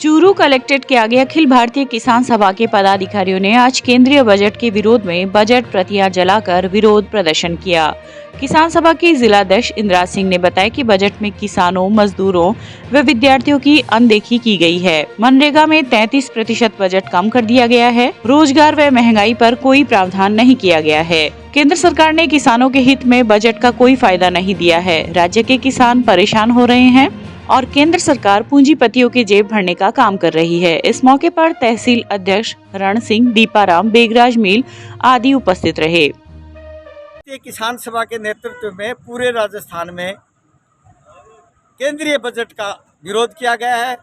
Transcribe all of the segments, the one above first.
Churu collectorate के आगे अखिल भारतीय किसान सभा के पदाधिकारियों ने आज केंद्रीय बजट के विरोध में बजट प्रतियां जलाकर विरोध प्रदर्शन किया। किसान सभा के जिलाध्यक्ष इंदिरा सिंह ने बताया कि बजट में किसानों, मजदूरों व विद्यार्थियों की अनदेखी की गई है। मनरेगा में 33% बजट कम कर दिया गया है। रोजगार व महंगाई पर कोई प्रावधान नहीं किया गया है। केंद्र सरकार ने किसानों के हित में बजट का कोई फायदा नहीं दिया है। राज्य के किसान परेशान हो रहे हैं और केंद्र सरकार पूंजीपतियों के जेब भरने का काम कर रही है। इस मौके पर तहसील अध्यक्ष रण सिंह, दीपाराम, बेगराज मील आदि उपस्थित रहे। किसान सभा के नेतृत्व में पूरे राजस्थान में केंद्रीय बजट का विरोध किया गया है।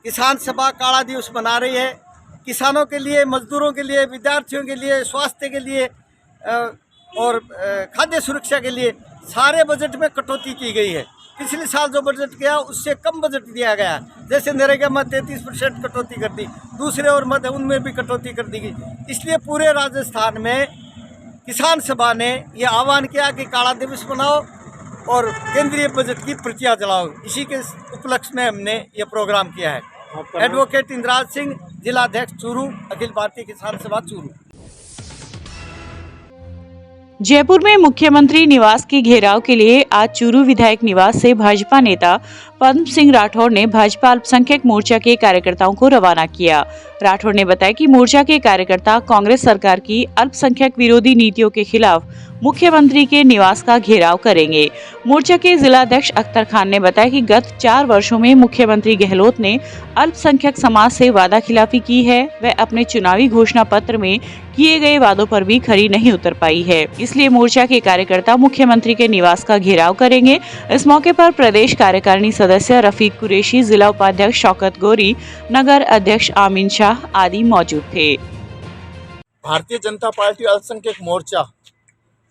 किसान सभा काला दिवस मना रही है। किसानों के लिए, मजदूरों के लिए, विद्यार्थियों के लिए, स्वास्थ्य के लिए और खाद्य सुरक्षा के लिए सारे बजट में कटौती की गई है। पिछले साल जो बजट गया उससे कम बजट दिया गया। जैसे नरेगा में 33% कटौती कर दी, दूसरे और मद उनमें भी कटौती कर दी गई। इसलिए पूरे राजस्थान में किसान सभा ने यह आह्वान किया कि काला दिवस मनाओ और केंद्रीय बजट की प्रतियां जलाओ। इसी के उपलक्ष्य में हमने ये प्रोग्राम किया है। एडवोकेट इंदिरा सिंह, जिलाध्यक्ष चूरू, अखिल भारतीय किसान सभा चूरू। जयपुर में मुख्यमंत्री निवास के घेराव के लिए आज चूरू विधायक निवास से भाजपा नेता पद्म सिंह राठौर ने भाजपा अल्पसंख्यक मोर्चा के कार्यकर्ताओं को रवाना किया। राठौर ने बताया कि मोर्चा के कार्यकर्ता कांग्रेस सरकार की अल्पसंख्यक विरोधी नीतियों के खिलाफ मुख्यमंत्री के निवास का घेराव करेंगे। मोर्चा के जिलाध्यक्ष अख्तर खान ने बताया कि गत 4 वर्षों में मुख्यमंत्री गहलोत ने अल्पसंख्यक समाज से वादा खिलाफी की है। वह अपने चुनावी घोषणा पत्र में किए गए वादों पर भी खरी नहीं उतर पाई है। इसलिए मोर्चा के कार्यकर्ता मुख्यमंत्री के निवास का घेराव करेंगे। इस मौके पर प्रदेश कार्यकारिणी सदस्य रफीक कुरैशी, जिला उपाध्यक्ष शौकत गौरी, नगर अध्यक्ष आमीन शाह आदि मौजूद थे। भारतीय जनता पार्टी अल्पसंख्यक मोर्चा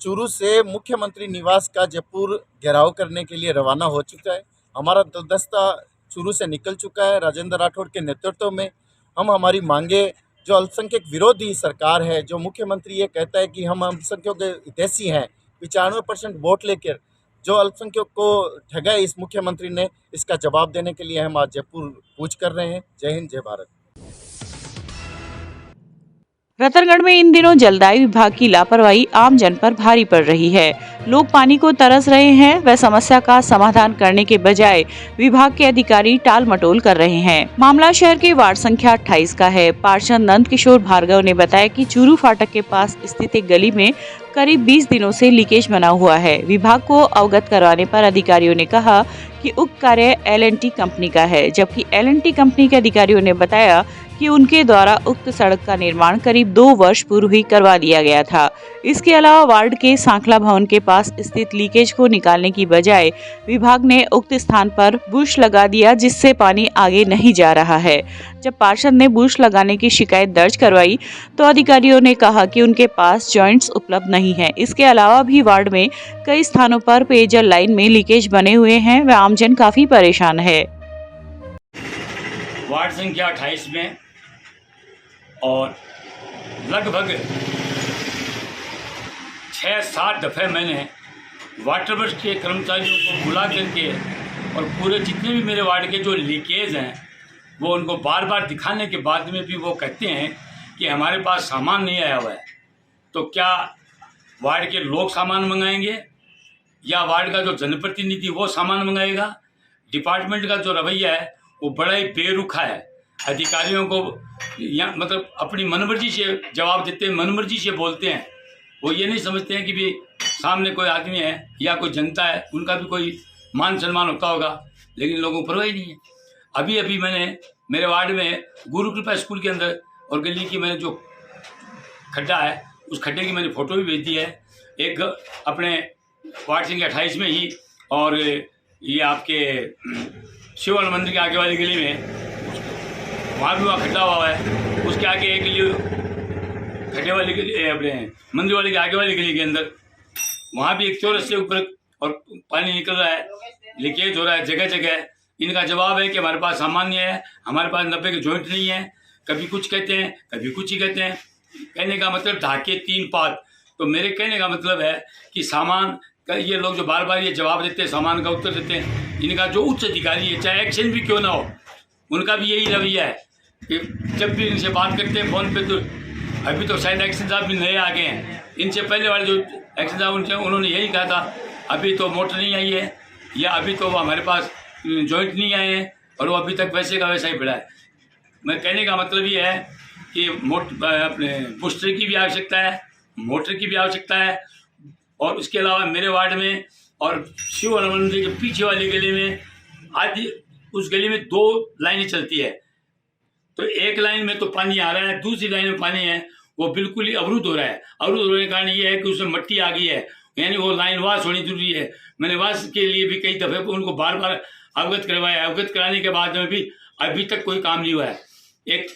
चूरू से मुख्यमंत्री निवास का जयपुर घेराव करने के लिए रवाना हो चुका है। हमारा दस्ता चूरू से निकल चुका है। राजेंद्र राठौड़ के नेतृत्व में हम हमारी मांगे, जो अल्पसंख्यक विरोधी सरकार है, जो मुख्यमंत्री ये कहता है कि हम अल्पसंख्यकों के हितैषी हैं, 95% वोट लेकर जो अल्पसंख्यक को ठगाए इस मुख्यमंत्री ने, इसका जवाब देने के लिए हम आज जयपुर कूच कर रहे हैं। जय हिंद, जय भारत। रतनगढ़ में इन दिनों जलदायी विभाग की लापरवाही आम जन पर भारी पड़ रही है। लोग पानी को तरस रहे हैं। वह समस्या का समाधान करने के बजाय विभाग के अधिकारी टाल मटोल कर रहे हैं। मामला शहर के वार्ड संख्या 28 का है। पार्षद नंद किशोर भार्गव ने बताया कि चूरू फाटक के पास स्थित एक गली में करीब 20 दिनों से लीकेज बना हुआ है। विभाग को अवगत करवाने पर अधिकारियों ने कहा कि उक्त कार्य L&T कंपनी का है, जबकि L&T कंपनी के अधिकारियों ने बताया कि उनके द्वारा उक्त सड़क का निर्माण करीब 2 वर्ष पूर्व ही करवा दिया गया था। इसके अलावा वार्ड के सांखला भवन के पास स्थित लीकेज को निकालने की बजाय विभाग ने उक्त स्थान पर बुश लगा दिया, जिससे पानी आगे नहीं जा रहा है। जब पार्षद ने बुश लगाने की शिकायत दर्ज करवाई तो अधिकारियों ने कहा कि उनके पास जॉइंट्स उपलब्ध नहीं है। इसके अलावा भी वार्ड में कई स्थानों पर पेयजल लाइन में लीकेज बने हुए हैं व आमजन काफी परेशान है। वार्ड संख्या 28 में और लगभग 6-7 दफ़े मैंने वाटर वर्क्स के कर्मचारियों को बुला करके और पूरे जितने भी मेरे वार्ड के जो लीकेज हैं वो उनको बार बार दिखाने के बाद में भी वो कहते हैं कि हमारे पास सामान नहीं आया हुआ है। तो क्या वार्ड के लोग सामान मंगाएंगे या वार्ड का जो जनप्रतिनिधि वो सामान मंगाएगा? डिपार्टमेंट का जो रवैया है वो बड़ा ही बेरुखा है। अधिकारियों को या मतलब अपनी मनमर्जी से जवाब देते हैं, मनमर्जी से बोलते हैं। वो ये नहीं समझते हैं कि भी सामने कोई आदमी है या कोई जनता है, उनका भी कोई मान सम्मान होता होगा, लेकिन लोगों को परवाह ही नहीं है। अभी अभी मैंने मेरे वार्ड में गुरु कृपा स्कूल के अंदर और गली की मैंने जो खड्डा है उस खड्डे की मैंने फ़ोटो भी भेज दी है। एक अपने वार्ड संख्या 28 में ही, और ये आपके शिवल मंदिर के आगे वाली गली में वहाँ भी वहाँ खड्डा हुआ है। उसके आगे एक गली खड्डे वाली गली, अपने मंदिर वाले के आगे वाली गली के अंदर वहाँ भी एक चौरस से ऊपर और पानी निकल रहा है, लीकेज हो रहा है जगह जगह। इनका जवाब है कि हमारे पास सामान नहीं है, हमारे पास 90 के जॉइंट नहीं है। कभी कुछ कहते हैं, कभी कुछ ही कहते हैं। कहने का मतलब ढाके 3 पात। तो मेरे कहने का मतलब है कि सामान का ये लोग जो बार बार ये जवाब देते हैं, सामान का उत्तर देते हैं, इनका जो उच्च अधिकारी है, चाहे एक्शन भी क्यों ना हो, उनका भी यही रवैया है कि जब भी इनसे बात करते हैं फ़ोन पे, तो अभी तो शायद एक्शन साहब भी नए आ गए हैं, इनसे पहले वाले जो एक्शन साहब उन्होंने यही कहा था अभी तो मोटर नहीं आई है, या अभी तो वो हमारे पास जॉइंट नहीं आए हैं, और वो अभी तक वैसे का वैसा ही पड़ा है। मैं कहने का मतलब ये है कि अपने बूस्टर की भी आवश्यकता है, मोटर की भी आवश्यकता है, और उसके अलावा मेरे वार्ड में और शिव हनुमान मंदिर के पीछे वाली गली में आदि उस गली में 2 लाइनें चलती है, तो एक लाइन में तो पानी आ रहा है, दूसरी लाइन में पानी है वो बिल्कुल ही अवरुद्ध हो रहा है। अवरुद्ध होने के कारण ये है कि उसमें मट्टी आ गई है, यानी वो लाइन वाश होनी जरूरी है। मैंने वाश के लिए भी कई दफ़े उनको बार बार अवगत करवाया, अवगत कराने के बाद में भी अभी तक कोई काम नहीं हुआ है। एक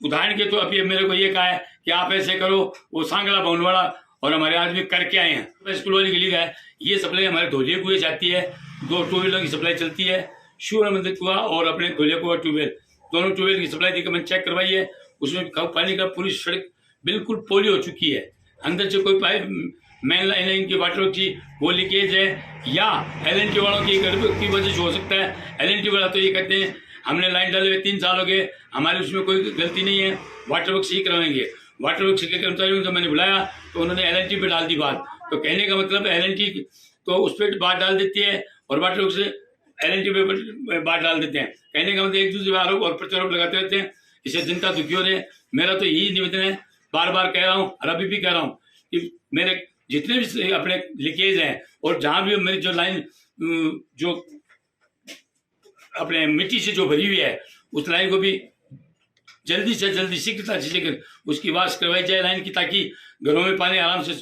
उदाहरण के तो अभी मेरे को ये कहा है कि आप ऐसे करो, वो सांगला भवनवाड़ा और हमारे आदमी करके आए हैं, स्कूल वाली गली का है, ये सप्लाई हमारे धोलिया कुएं जाती है, 2 टूबेलों की सप्लाई चलती है, शिव मंदिर कुआ और अपने धोलिया कुआ ट्यूबवेल, दोनों ट्यूबवेल की सप्लाई दी, मैंने चेक करवाई है, उसमें पानी का पूरी सड़क बिल्कुल पोली हो चुकी है, अंदर से कोई पाइप मेन लाइन की वाटर की वो लीकेज है, या LNT वालों की वजह से हो सकता है। LNT वाला तो ये कहते हैं हमने लाइन डाले हुए 3 साल हो गए, हमारी उसमें कोई गलती नहीं है, वाटर वर्क ही करवाएंगे। वाटर वर्क के कर्मचारियों को मैंने बुलाया तो उन्होंने LNT पे डाल दी बात, तो कहने का मतलब LNT तो उस पर बात डाल देती है और वाटर वर्क से LNT पे बात डाल देते हैं। कहने का मतलब एक दूसरे पर आरोप और प्रत्यारोप लगाते रहते हैं, इससे जनता दुखी हो रही है। मेरा तो यही निवेदन है, बार बार कह रहा हूँ और अभी भी कह रहा हूँ कि मेरे जितने भी अपने लीकेज हैं और जहाँ भी मेरी जो लाइन जो अपने मिट्टी से जो भरी हुई है उस लाइन को भी जल्दी से जल्दी शीघ्रता से शीघ्र उसकी वाश करवाई जाए लाइन की, ताकि घरों में पानी आराम से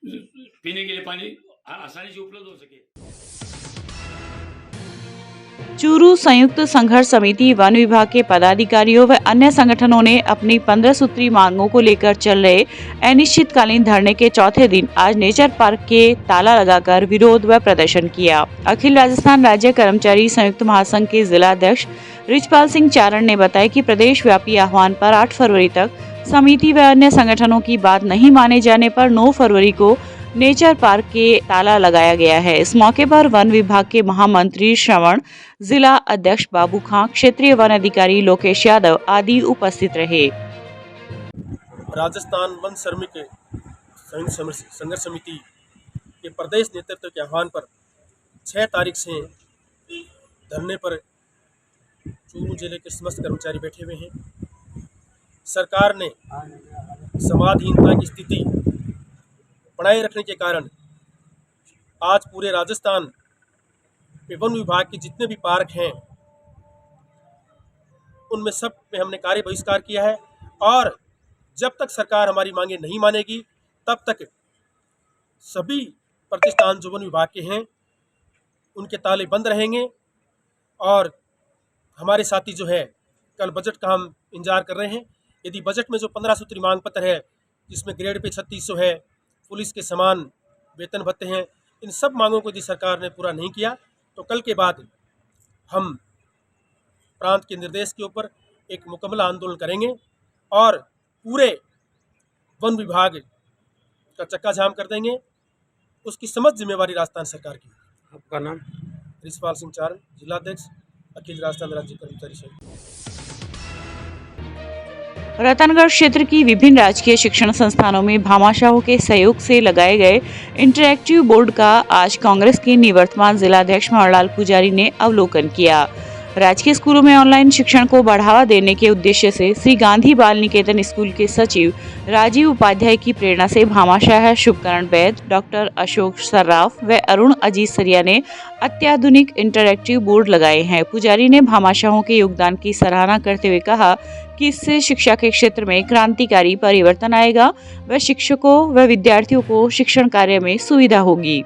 पीने के लिए पानी आसानी से उपलब्ध हो सके। चूरू संयुक्त संघर्ष समिति वन विभाग के पदाधिकारियों व अन्य संगठनों ने अपनी 15 सूत्री मांगों को लेकर चल रहे अनिश्चितकालीन धरने के चौथे दिन आज नेचर पार्क के ताला लगाकर विरोध व प्रदर्शन किया। अखिल राजस्थान राज्य कर्मचारी संयुक्त महासंघ के जिला अध्यक्ष रिचपाल सिंह चारण ने बताया कि प्रदेश व्यापी आह्वान पर 8 फरवरी तक समिति व अन्य संगठनों की बात नहीं माने जाने पर 9 फरवरी को नेचर पार्क के ताला लगाया गया है। इस मौके पर वन विभाग के महामंत्री श्रवण, जिला अध्यक्ष बाबू खां, क्षेत्रीय वन अधिकारी लोकेश यादव आदि उपस्थित रहे। राजस्थान वन श्रमिक संघर्ष समिति के प्रदेश नेतृत्व के आह्वान पर 6 तारीख से धरने पर चूरू जिले के समस्त कर्मचारी बैठे हुए हैं। सरकार ने समाधीनता की स्थिति बनाए रखने के कारण आज पूरे राजस्थान में वन विभाग के जितने भी पार्क हैं उनमें सब में हमने कार्य बहिष्कार किया है, और जब तक सरकार हमारी मांगे नहीं मानेगी तब तक सभी प्रतिष्ठान जो वन विभाग के हैं उनके ताले बंद रहेंगे। और हमारे साथी जो है कल बजट का हम इंतजार कर रहे हैं। यदि बजट में जो 15 सूत्री मांग पत्र है जिसमें ग्रेड पे 3600 है, पुलिस के समान वेतन भत्ते हैं, इन सब मांगों को यदि सरकार ने पूरा नहीं किया तो कल के बाद हम प्रांत के निर्देश के ऊपर एक मुकम्मल आंदोलन करेंगे और पूरे वन विभाग का चक्का जाम कर देंगे। उसकी समस्त जिम्मेवारी राजस्थान सरकार की। आपका नाम? रिचपाल सिंह चारण, जिलाध्यक्ष अखिल राजस्थान राज्य कर्मचारी संघ। रतनगढ़ क्षेत्र की विभिन्न राजकीय शिक्षण संस्थानों में भामाशाहों के सहयोग से लगाए गए इंटरैक्टिव बोर्ड का आज कांग्रेस के निवर्तमान जिलाध्यक्ष मनोहरलाल पुजारी ने अवलोकन किया। राजकीय स्कूलों में ऑनलाइन शिक्षण को बढ़ावा देने के उद्देश्य से श्री गांधी बाल निकेतन स्कूल के सचिव राजीव उपाध्याय की प्रेरणा से भामाशाह शुभकरण वैद, डॉक्टर अशोक सर्राफ व अरुण अजीत सरिया ने अत्याधुनिक इंटरैक्टिव बोर्ड लगाए हैं। पुजारी ने भामाशाहों के योगदान की सराहना करते हुए कहा कि इससे शिक्षा के क्षेत्र में क्रांतिकारी परिवर्तन आएगा व शिक्षकों व विद्यार्थियों को शिक्षण कार्य में सुविधा होगी।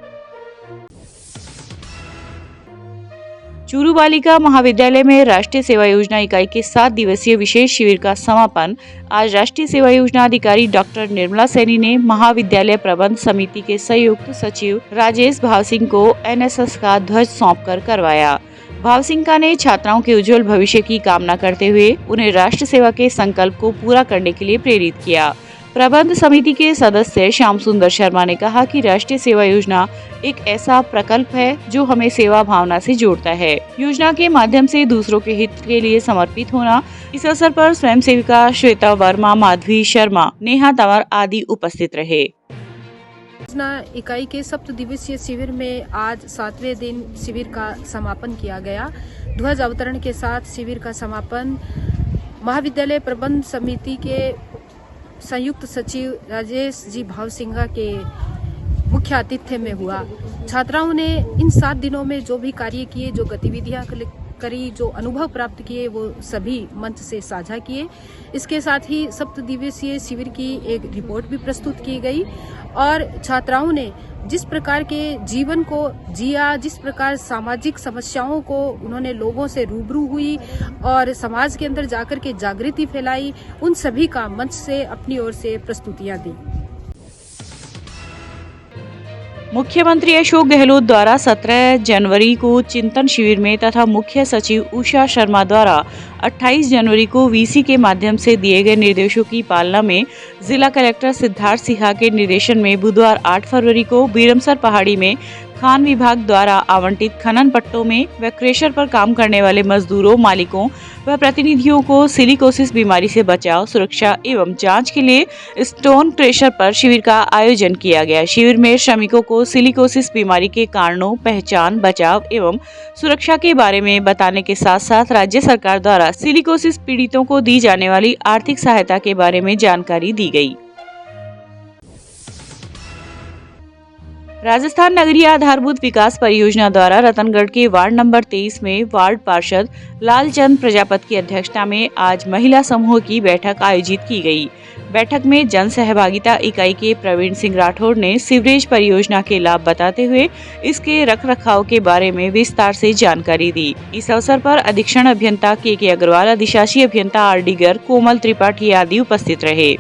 चूरू बालिका महाविद्यालय में राष्ट्रीय सेवा योजना इकाई के 7 दिवसीय विशेष शिविर का समापन आज राष्ट्रीय सेवा योजना अधिकारी डॉक्टर निर्मला सैनी ने महाविद्यालय प्रबंध समिति के संयुक्त सचिव राजेश भावसिंह को NSS का ध्वज सौंपकर करवाया। भावसिंह ने छात्राओं के उज्जवल भविष्य की कामना करते हुए उन्हें राष्ट्र सेवा के संकल्प को पूरा करने के लिए प्रेरित किया। प्रबंध समिति के सदस्य श्याम सुंदर शर्मा ने कहा कि राष्ट्रीय सेवा योजना एक ऐसा प्रकल्प है जो हमें सेवा भावना से जोड़ता है। योजना के माध्यम से दूसरों के हित के लिए समर्पित होना। इस अवसर पर स्वयं सेविका श्वेता वर्मा, माधवी शर्मा, नेहा तंवर आदि उपस्थित रहे। योजना इकाई के 7 दिवसीय शिविर में आज 7वें दिन शिविर का समापन किया गया। ध्वज अवतरण के साथ शिविर का समापन महाविद्यालय प्रबंध समिति के संयुक्त सचिव राजेश जी भावसिंगा के मुख्य आतिथ्य में हुआ। छात्राओं ने इन 7 दिनों में जो भी कार्य किए, जो गतिविधियां करी, जो अनुभव प्राप्त किए, वो सभी मंच से साझा किए। इसके साथ ही 7 दिवसीय शिविर की एक रिपोर्ट भी प्रस्तुत की गई और छात्राओं ने जिस प्रकार के जीवन को जिया, जिस प्रकार सामाजिक समस्याओं को उन्होंने लोगों से रूबरू हुई और समाज के अंदर जाकर के जागृति फैलाई, उन सभी का मंच से अपनी ओर से प्रस्तुतियां दी। मुख्यमंत्री अशोक गहलोत द्वारा 17 जनवरी को चिंतन शिविर में तथा मुख्य सचिव उषा शर्मा द्वारा 28 जनवरी को वीसी के माध्यम से दिए गए निर्देशों की पालना में जिला कलेक्टर सिद्धार्थ सिन्हा के निर्देशन में बुधवार 8 फरवरी को बीरमसर पहाड़ी में खान विभाग द्वारा आवंटित खनन पट्टों में व क्रेशर पर काम करने वाले मजदूरों, मालिकों व प्रतिनिधियों को सिलिकोसिस बीमारी से बचाव, सुरक्षा एवं जांच के लिए स्टोन क्रेशर पर शिविर का आयोजन किया गया। शिविर में श्रमिकों को सिलिकोसिस बीमारी के कारणों, पहचान, बचाव एवं सुरक्षा के बारे में बताने के साथ साथ राज्य सरकार द्वारा सिलिकोसिस पीड़ितों को दी जाने वाली आर्थिक सहायता के बारे में जानकारी दी गई। राजस्थान नगरीय आधारभूत विकास परियोजना द्वारा रतनगढ़ के वार्ड नंबर 23 में वार्ड पार्षद लालचंद प्रजापति की अध्यक्षता में आज महिला समूह की बैठक आयोजित की गई। बैठक में जन सहभागिता इकाई के प्रवीण सिंह राठौड़ ने सीवरेज परियोजना के लाभ बताते हुए इसके रखरखाव के बारे में विस्तार से जानकारी दी। इस अवसर पर अधीक्षण अभियंता के अग्रवाल, अधिशासी अभियंता आर.डी. गर्ग, कोमल त्रिपाठी आदि उपस्थित रहे।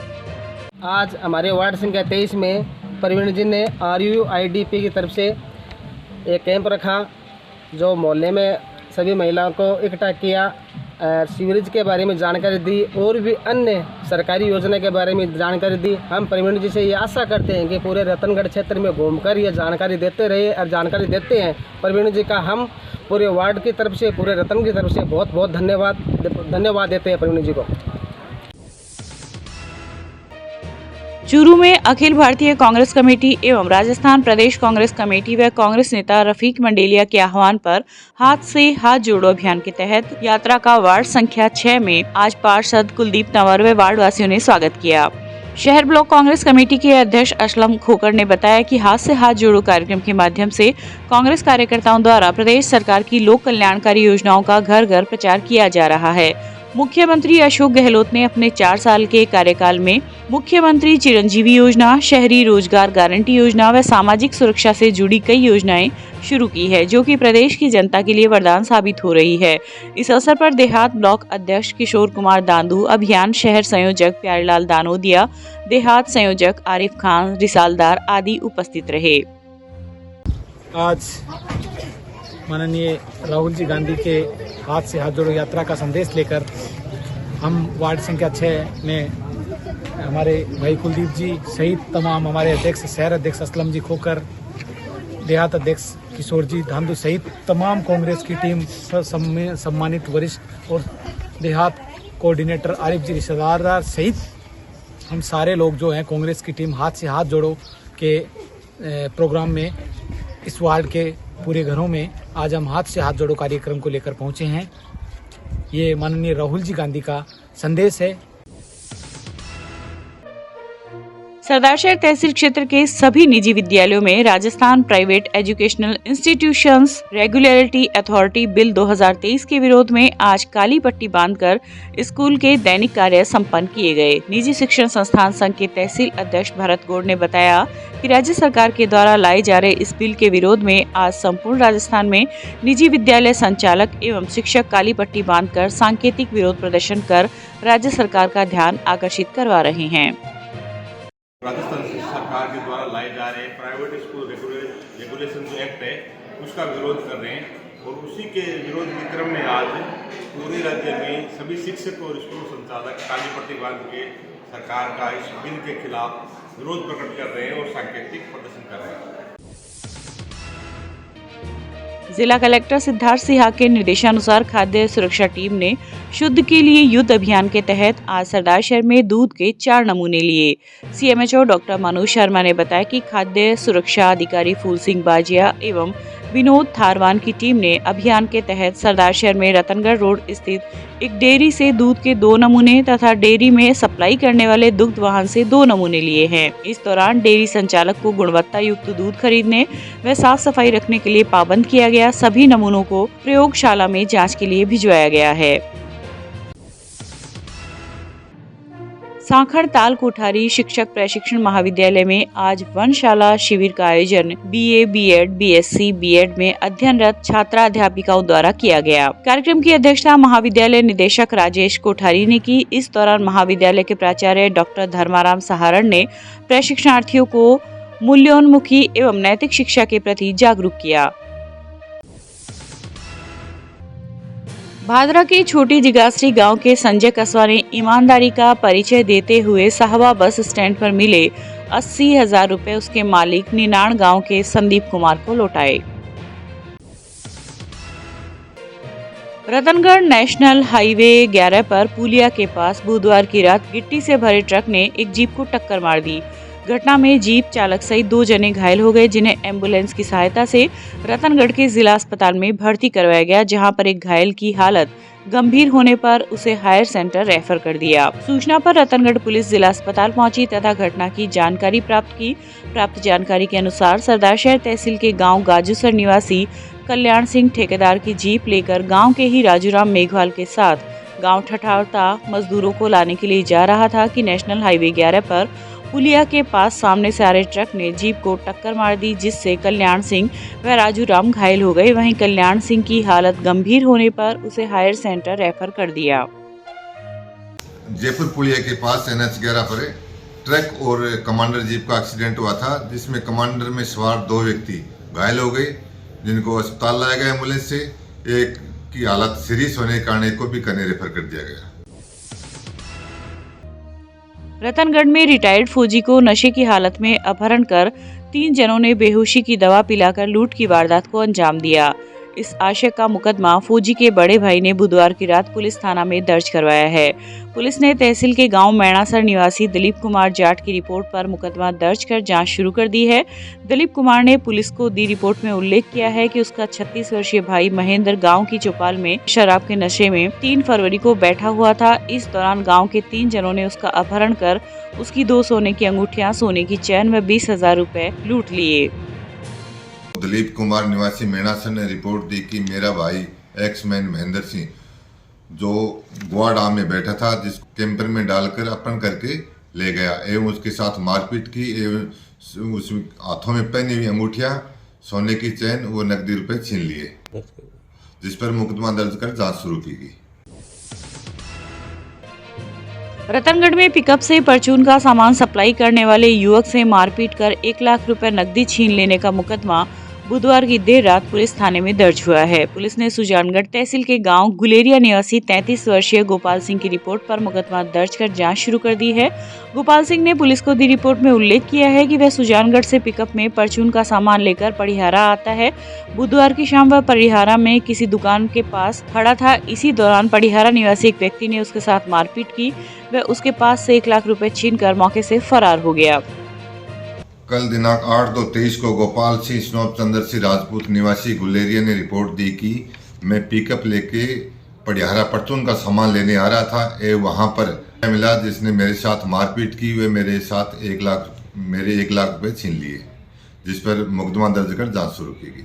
आज हमारे वार्ड संख्या 23 में प्रवीण जी ने RUIDP की तरफ से एक कैंप रखा, जो मोहल्ले में सभी महिलाओं को इकट्ठा किया, सीवरेज के बारे में जानकारी दी और भी अन्य सरकारी योजना के बारे में जानकारी दी। हम प्रवीण जी से ये आशा करते हैं कि पूरे रतनगढ़ क्षेत्र में घूमकर ये जानकारी देते रहे और जानकारी देते हैं। प्रवीण जी का हम पूरे वार्ड की तरफ से, पूरे रतन की तरफ से बहुत बहुत धन्यवाद देते हैं प्रवीण जी को। चूरू में अखिल भारतीय कांग्रेस कमेटी एवं राजस्थान प्रदेश कांग्रेस कमेटी व कांग्रेस नेता रफीक मंडेलिया के आह्वान पर हाथ से हाथ जोड़ो अभियान के तहत यात्रा का वार्ड संख्या 6 में आज पार्षद कुलदीप तंवर व वार्ड वासियों ने स्वागत किया। शहर ब्लॉक कांग्रेस कमेटी के अध्यक्ष असलम खोकर ने बताया कि हाथ से हाथ जोड़ो कार्यक्रम के माध्यम से कांग्रेस कार्यकर्ताओं द्वारा प्रदेश सरकार की लोक कल्याणकारी योजनाओं का घर घर प्रचार किया जा रहा है। मुख्यमंत्री अशोक गहलोत ने अपने 4 साल के कार्यकाल में मुख्यमंत्री चिरंजीवी योजना, शहरी रोजगार गारंटी योजना व सामाजिक सुरक्षा से जुड़ी कई योजनाएं शुरू की है, जो कि प्रदेश की जनता के लिए वरदान साबित हो रही है। इस अवसर पर देहात ब्लॉक अध्यक्ष किशोर कुमार दांदू, अभियान शहर संयोजक प्यारेलाल दानोदिया, देहात संयोजक आरिफ खान रिसालदार आदि उपस्थित रहे। आज माननीय राहुल जी गांधी के हाथ से हाथ जोड़ो यात्रा का संदेश लेकर हम वार्ड संख्या 6 में हमारे भाई कुलदीप जी सहित तमाम हमारे अध्यक्ष, शहर अध्यक्ष असलम जी खोकर, देहात अध्यक्ष किशोर जी धांधु सहित तमाम कांग्रेस की टीम, सम्मानित वरिष्ठ और देहात कोऑर्डिनेटर आरिफ जी रिश्तेदार सहित हम सारे लोग जो हैं कांग्रेस की टीम हाथ से हाथ जोड़ो के प्रोग्राम में इस वार्ड के पूरे घरों में आज हम हाथ से हाथ जोड़ो कार्यक्रम को लेकर पहुंचे हैं। ये माननीय राहुल जी गांधी का संदेश है। सरदारशहर तहसील क्षेत्र के सभी निजी विद्यालयों में Rajasthan private educational institutions regulatory authority bill 2023 के विरोध में आज काली पट्टी बांधकर स्कूल के दैनिक कार्य संपन्न किए गए। निजी शिक्षण संस्थान संघ के तहसील अध्यक्ष भरत गौड़ ने बताया कि राज्य सरकार के द्वारा लाए जा रहे इस बिल के विरोध में आज संपूर्ण राजस्थान में निजी विद्यालय संचालक एवं शिक्षक काली पट्टी बांधकर सांकेतिक विरोध प्रदर्शन कर राज्य सरकार का ध्यान आकर्षित करवा रहे हैं। राजस्थान सरकार के द्वारा लाए जा रहे प्राइवेट स्कूल रेगुलेशन जो एक्ट है उसका विरोध कर रहे हैं और उसी के विरोध के क्रम में आज पूरे राज्य में सभी शिक्षक और स्कूल संचालक काली पट्टी बांध के सरकार का इस बिल के खिलाफ विरोध प्रकट कर रहे हैं और सांकेतिक प्रदर्शन कर रहे हैं। जिला कलेक्टर सिद्धार्थ सिन्हा के निर्देशानुसार खाद्य सुरक्षा टीम ने शुद्ध के लिए युद्ध अभियान के तहत आज सरदारशहर में दूध के 4 नमूने लिए। सीएमएचओ डॉक्टर मनोज शर्मा ने बताया कि खाद्य सुरक्षा अधिकारी फूल सिंह बाजिया एवं विनोद थारवान की टीम ने अभियान के तहत सरदारशहर में रतनगढ़ रोड स्थित एक डेयरी से दूध के 2 नमूने तथा डेयरी में सप्लाई करने वाले दुग्ध वाहन से 2 नमूने लिए हैं। इस दौरान डेयरी संचालक को गुणवत्ता युक्त दूध खरीदने व साफ सफाई रखने के लिए पाबंद किया गया। सभी नमूनों को प्रयोगशाला में जांच के लिए भिजवाया गया है। सांखड़ ताल कोठारी शिक्षक प्रशिक्षण महाविद्यालय में आज वनशाला शिविर का आयोजन बीए, बीएड, बीएससी, बीएड में अध्ययनरत छात्राध्यापिकाओं द्वारा किया गया। कार्यक्रम की अध्यक्षता महाविद्यालय निदेशक राजेश कोठारी ने की। इस दौरान महाविद्यालय के प्राचार्य डॉक्टर धर्माराम सहारण ने प्रशिक्षणार्थियों को मूल्योन्मुखी एवं नैतिक शिक्षा के प्रति जागरूक किया। भादरा के छोटी जिगासरी गांव के संजय कस्बा ने ईमानदारी का परिचय देते हुए साहबा बस स्टैंड पर मिले 80,000 रुपए उसके मालिक निनाण गांव के संदीप कुमार को लौटाए। रतनगढ़ नेशनल हाईवे 11 पर पुलिया के पास बुधवार की रात गिट्टी से भरे ट्रक ने एक जीप को टक्कर मार दी। घटना में जीप चालक सहित 2 जने घायल हो गए, जिन्हें एम्बुलेंस की सहायता से रतनगढ़ के जिला अस्पताल में भर्ती करवाया गया, जहां पर एक घायल की हालत गंभीर होने पर उसे हायर सेंटर रेफर कर दिया। सूचना पर रतनगढ़ पुलिस जिला अस्पताल पहुंची तथा घटना की जानकारी प्राप्त की। प्राप्त जानकारी के अनुसार सरदारशहर तहसील के गांव गाजूसर निवासी कल्याण सिंह ठेकेदार की जीप लेकर गांव के ही राजूराम मेघवाल के साथ गांव ठठावता मजदूरों को लाने के लिए जा रहा था कि नेशनल हाईवे 11 पर पुलिया के पास सामने से आ रहे ट्रक ने जीप को टक्कर मार दी, जिससे कल्याण सिंह व राजू राम घायल हो गए। वहीं कल्याण सिंह की हालत गंभीर होने पर उसे हायर सेंटर रेफर कर दिया। जयपुर पुलिया के पास NH 11 पर ट्रक और कमांडर जीप का एक्सीडेंट हुआ था, जिसमें कमांडर में सवार 2 व्यक्ति घायल हो गए, जिनको अस्पताल लाया गया एम्बुलेंस से। एक की हालत सीरियस होने के कारण एक को भी कने रेफर कर दिया गया। रतनगढ़ में रिटायर्ड फौजी को नशे की हालत में अपहरण कर 3 जनों ने बेहोशी की दवा पिलाकर लूट की वारदात को अंजाम दिया। इस आशय का मुकदमा फौजी के बड़े भाई ने बुधवार की रात पुलिस थाना में दर्ज करवाया है। पुलिस ने तहसील के गांव मैणासर निवासी दिलीप कुमार जाट की रिपोर्ट पर मुकदमा दर्ज कर जांच शुरू कर दी है। दिलीप कुमार ने पुलिस को दी रिपोर्ट में उल्लेख किया है कि उसका 36 वर्षीय भाई महेंद्र गांव की चौपाल में शराब के नशे में 3 फरवरी को बैठा हुआ था। इस दौरान गांव के 3 जनों ने उसका अपहरण कर उसकी 2 सोने की अंगूठियां, सोने की चैन व 20,000 रुपए लूट लिए। दिलीप कुमार निवासी मैणासर ने रिपोर्ट दी कि मेरा भाई एक्समैन महेंद्र सिंह जो गोवा डाम में बैठा था, जिसको कैंपर में डालकर अपहरण करके ले गया एवं उसके साथ मारपीट की एवं उस हाथों में पहनी हुई अंगूठियां, सोने की चैन व नकदी रुपए छीन लिए, जिस पर मुकदमा दर्ज कर जांच शुरू की गई। रतनगढ़ में पिकअप से परचून का सामान सप्लाई करने वाले युवक से मारपीट कर 1 लाख रुपए नकदी छीन लेने का मुकदमा बुधवार की देर रात पुलिस थाने में दर्ज हुआ है। पुलिस ने सुजानगढ़ तहसील के गांव गुलेरिया निवासी 33 वर्षीय गोपाल सिंह की रिपोर्ट पर मुकदमा दर्ज कर जांच शुरू कर दी है। गोपाल सिंह ने पुलिस को दी रिपोर्ट में उल्लेख किया है कि वह सुजानगढ़ से पिकअप में परचून का सामान लेकर पड़िहारा आता है। बुधवार की शाम वह पड़िहारा में किसी दुकान के पास खड़ा था। इसी दौरान पड़िहारा निवासी एक व्यक्ति ने उसके साथ मारपीट की। वह उसके पास से 1 लाख रुपए छीनकर मौके से फरार हो गया। कल दिनांक 8/2/23 को गोपाल सिंह स्नोप चंद्र सिंह राजपूत निवासी गुलेरिया ने रिपोर्ट दी कि मैं पिकअप लेके पड़िहारा परचून का सामान लेने आ रहा था। वहां पर मिला जिसने मेरे साथ मारपीट की। वे मेरे साथ 1 लाख रुपए छीन लिए, जिस पर मुकदमा दर्ज कर जांच शुरू की गई।